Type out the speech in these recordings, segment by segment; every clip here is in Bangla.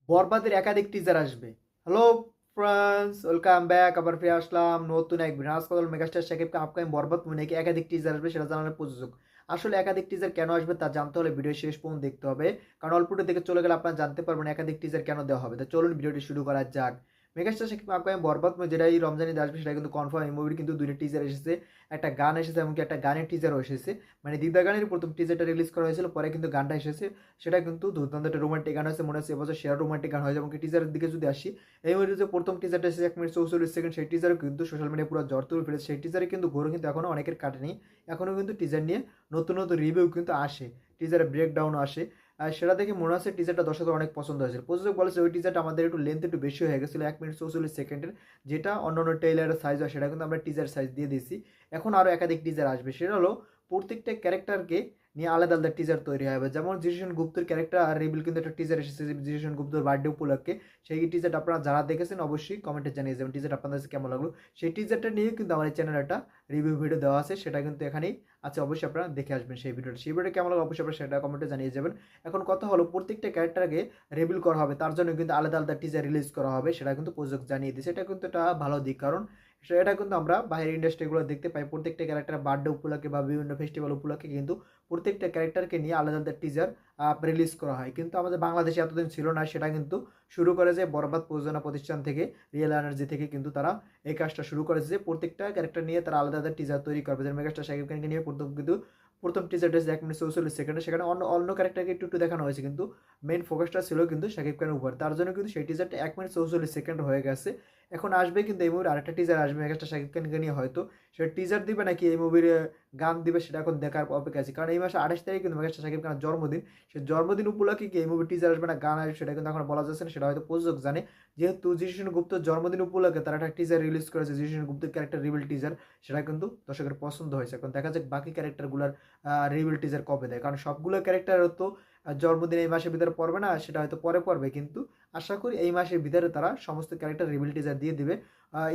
বরবাদের একাধিক টিজার আসবে। Hello friends, welcome back. আবার ফিরে আসলাম নতুন এক ভিডিও। আজকাল মেগাস্টার শাকিবকে আপকামিং বরবাদ মুভি নাকি একাধিক টিজার আসবে, সেটা জানানোর প্রযোজক। আসলে একাধিক টিজার কেন আসবে তা জানতে হলে ভিডিও শেষ পর্যন্ত দেখতে হবে, কারণ অল্পটা দেখে চলে গেলে আপনারা জানতে পারবেন একাধিক টিজার কেন দেওয়া হবে। তো চলুন ভিডিওটি শুরু করা যাক। মেগাস্টার শাকিব আপকামিং বরবাদ মুভি যেটা এই রমজান ঈদে আসবে সেটা কিন্তু কনফার্ম। এই মুভির কিন্তু দুইটা টিজার এসেছে, একটা গান এসেছে, এমনকি একটা গানের টিজারও এসেছে। মানে দিদা গানের প্রথম টিজারটা রিলিজ করা হয়েছিল, পরে কিন্তু গানটা এসেছে। সেটা কিন্তু দুর্দান্ত একটা রোমান্টিক গান হয়েছে, মনে হচ্ছে এবছর সেরা রোমান্টিক গান হয়েছে। এবং টিজারের দিকে যদি আসি, এই মুভির যে প্রথম টিজারটা এসেছে 1 মিনিট 44 সেকেন্ড, সেই টিজারও কিন্তু সোশ্যাল মিডিয়ায় পুরো জ্বর তুলে ফেলেছে। সেই টিজারে কিন্তু ঘোরও কিন্তু এখনও অনেকের কাটেনি। এখনও কিন্তু টিজার নিয়ে নতুন নতুন রিভিউ কিন্তু আসে, টিজারের ব্রেকডাউনও আসে। আর সেটা দেখে মনে হচ্ছে টিজারটা দর্শকের অনেক পছন্দ হয়েছে। প্রযোজক বলেছে ওই টিজারটা আমাদের একটু লেন্থ একটু বেশি হয়ে গেছিলো, 1 মিনিট 44 সেকেন্ডের, যেটা অন্য অন্য টেইলারের সাইজ হয় সেটা কিন্তু আমরা টিজার সাইজ দিয়ে দিয়েছি। এখন আরও একাধিক টিজার আসবে, সেটা হলো প্রত্যেকটা ক্যারেক্টারকে নিয়ে আলাদা আলাদা টিজার তৈরি হবে। যেমন জিশন গুপ্তর ক্যারেক্টার আর রিভিল কিন্তু একটা টিজার এসেছে জিশন গুপ্তর বার্থডে উপলক্ষে। সেই টিজারটা আপনারা যারা দেখেছেন অবশ্যই কমেন্টে জানিয়ে যাবেন টিজারটা আপনাদের কাছে কেমন লাগলো। সেই টিজারটা নিয়ে কিন্তু আমার এই চ্যানেলে একটা রিভিউ ভিডিও দেওয়া আছে, সেটা কিন্তু এখানেই আছে, অবশ্যই আপনারা দেখে আসবেন সেই ভিডিওটা। সেই ভিডিওটা কেমন লাগলো অবশ্যই আপনারা সেটা কমেন্টে জানিয়ে যাবেন। এখন কথা হলো প্রত্যেকটা ক্যারেক্টারকে রিভিল করা হবে, তার জন্য কিন্তু আলাদা আলাদা টিজার রিলিজ করা হবে, সেটা কিন্তু প্রযোজক জানিয়ে দিয়েছে। এটা কিন্তু একটা ভালো দিক, কারণ এটা কিন্তু আমরা বাইরের ইন্ডাস্ট্রিগুলো দেখতে পাই, প্রত্যেকটা ক্যারেক্টার বার্থডে উপলক্ষে বা বিভিন্ন ফেস্টিভ্যাল উপলক্ষে কিন্তু প্রত্যেকটা ক্যারেক্টারকে নিয়ে আলাদা আলাদা টিজার রিলিজ করা হয়। কিন্তু আমাদের বাংলাদেশে এতদিন ছিল না, সেটা কিন্তু শুরু করেছে বরবাদ প্রযোজনা প্রতিষ্ঠান থেকে, রিয়েল এনার্জি থেকে কিন্তু তারা এই কাজটা শুরু করেছে যে প্রত্যেকটা ক্যারেক্টার নিয়ে তারা আলাদা আলাদা টিজার তৈরি করবে। যেমন মেগাস্টার শাকিব খানকে নিয়ে প্রথম টিজারটা 1 মিনিট 44 সেকেন্ডে, সেখানে অন্য অন্য ক্যারেক্টারকে একটু একটু দেখানো হয়েছে, কিন্তু মেইন ফোকাসটা ছিল কিন্তু শাকিব খানের উপর। তার জন্য কিন্তু সেই টিজারটা 1 মিনিট 44 সেকেন্ড হয়ে গেছে। এখন আসবে কিন্তু এই মুভির আরেকটা টিজার আসবে মেগাস্টার শাকিব খানকে নিয়ে, হয়তো সেটা টিজার দিবে নাকি এই মুভির গান দিবে সেটা এখন দেখার অপেক্ষা আছে। কারণ এই মাসে 28 তারিখ কিন্তু মেগাস্টার শাকিব খানের জন্মদিন। সেই জন্মদিন উপলক্ষে কি এই মুভি টিজার আসবে না গান আসবে সেটা কিন্তু এখন বলা যাচ্ছে না, সেটা হয়তো প্রযোজক জানে। যেহেতু জিশন গুপ্তর জন্মদিন উপলক্ষে তারা একটা টিজার রিলিজ করেছে, জিশন গুপ্তের ক্যারেক্টার রিভিল টিজার, সেটা কিন্তু দর্শকের পছন্দ হয়েছে। এখন দেখা যাক বাকি ক্যারেক্টারগুলোর রিভিল টিজার কবে দেয়, কারণ সবগুলো ক্যারেক্টার তো জন্মদিন এই মাসের ভিতরে পড়বে না, সেটা হয়তো পরে পড়বে। কিন্তু আশা করি এই মাসের ভিতরে তারা সমস্ত ক্যারেক্টার রিভিল টিজার দিয়ে দিবে।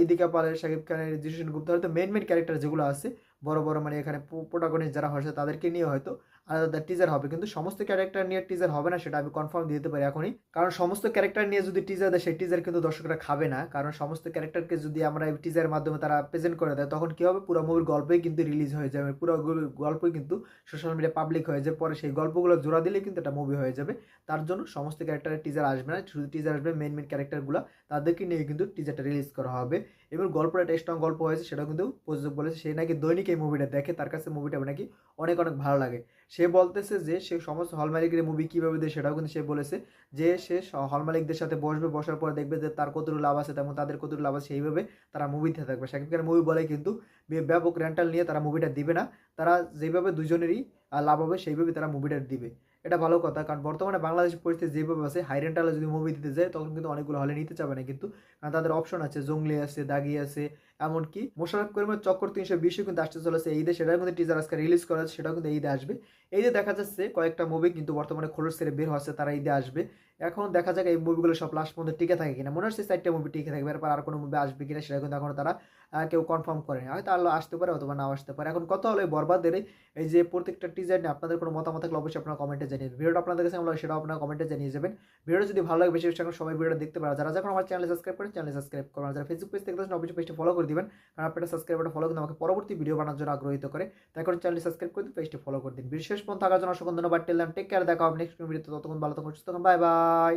ইদিকা পালের, শাকিব খানের, জিশন গুপ্তা, হয়তো মেন ক্যারেক্টার যেগুলো আছে বড় বড়, মানে এখানে প্রোটাগনিস্ট যারা হয়েছে তাদেরকে নিয়ে হয়তো আলাদা টিজার হবে। কিন্তু সমস্ত ক্যারেক্টার নিয়ে টিজার হবে না, সেটা আমি কনফার্ম দিতে পারি এখনই। কারণ সমস্ত ক্যারেক্টার নিয়ে যদি টিজার দেয় সেই টিজার কিন্তু দর্শকরা খাবে না, কারণ সমস্ত ক্যারেক্টারকে যদি আমরা এই টিজারের মাধ্যমে তারা প্রেজেন্ট করে দেয় তখন কী হবে, পুরো মুভির গল্পই কিন্তু রিলিজ হয়ে যাবে, পুরো গল্পই কিন্তু সোশ্যাল মিডিয়া পাবলিক হয়ে যাবে। পরে সেই গল্পগুলো জোড়া দিলেই কিন্তু একটা মুভি হয়ে যাবে। তার জন্য সমস্ত ক্যারেক্টারের টিজার আসবে না, শুধু টিজার আসবে মেন ক্যারেক্টারগুলো, তাদেরকে নিয়ে কিন্তু টিজারটা রিলিজ করা হবে। এবং গল্পটা একটা স্ট্রং গল্প হয়েছে, সেটাও কিন্তু প্রযোজক বলেছে। সে নাকি দৈনিক এই মুভিটা দেখে, তার কাছে মুভিটা নাকি অনেক অনেক ভালো লাগে। সে বলতেছে যে সে সমস্ত হল মালিকের মুভি কীভাবে দেয় সেটাও কিন্তু সে বলেছে, যে সে হল মালিকদের সাথে বসবে, বসার পর দেখবে যে তার কতটুকু লাভ আছে তেমন তাদের কতটুকু লাভ আছে, সেইভাবে তারা মুভিতে থাকবে। শাকিব খানের মুভি বলে কিন্তু ব্যাপক রেন্টাল নিয়ে তারা মুভিটা দিবে না, তারা যেভাবে দুজনেরই লাভ হবে সেইভাবে তারা মুভিটা দিবে। এটা ভালো কথা, কারণ বর্তমানে বাংলাদেশের পরিস্থিতি যেভাবে আছে, হাই রেন্টালে যদি মুভি দিতে যায় তখন কিন্তু অনেকগুলো হলে নিতে চাবে না কিন্তু, কারণ তাদের অপশন আছে, জঙ্গলি আছে, দাগি আছে, এমনকি মোশাররফ করিমের চক্কর 320 কিন্তু আসতে চলেছে এই ঈদে, সেটার মধ্যে টিজার আজকে রিলিজ করা আছে, সেটাও কিন্তু এই ঈদে আসবে। এই যে দেখা যাচ্ছে কয়েকটা মুভি কিন্তু বর্তমানে খোলস ছেড়ে বের হচ্ছে, তারা ঈদে আসবে। এখন দেখা যাক এই মুভিগুলো সব লাস্ট পর্যন্ত টিকে থাকে কিনা। মনে হচ্ছে 4টা মুভি টিকে থাকবে, এরপর আর কোনো মুভি আসবে কিনা সেটা কিন্তু এখন তারা কেউ কনফার্ম করেনি। হয়তো আল্লাহ আসতে পারে অথবা নাও আসতে পারে। এখন কথা হলো এই বরবাদের এই যে প্রত্যেকটা টিজার নিয়ে আপনাদের কোনো মতামত থাকলে অবশ্যই আপনারা কমেন্টে জানিয়ে দেবেন। ভিডিওটা আপনাদের কাছে কেমন লাগে সেটাও আপনারা কমেন্টে জানিয়ে যাবেন। ভিডিওটা যদি ভালো লাগে বেশি বেশি করে সবাই ভিডিওটা দেখতে পারে। যারা যখন আমার চ্যানেলে সাবস্ক্রাইব করেন চ্যানেলে সাবস্ক্রাইব করুন, আর যারা ফেসবুক পেজ থেকে দেখছেন অবশ্যই পেজটি ফলো করে দিবেন, কারণ আপনারা সাবস্ক্রাইবারটা ফলো কিন্তু আমাকে পরবর্তী ভিডিও বানানোর জন্য আগ্রহিত করে। তাই করে চ্যানেলটি সাবস্ক্রাইব করে দিন, পেজটি ফলো করে দিন। বিশেষ পর্যন্ত থাকার জন্য অসংখ্য ধন্যবাদ। টেললাম টেক কেয়ার, দেখা হবে নেক্সট ভিডিওতে। ততক্ষণ ভালো থাকুন, সুস্থ থাকুন, বাই বাই।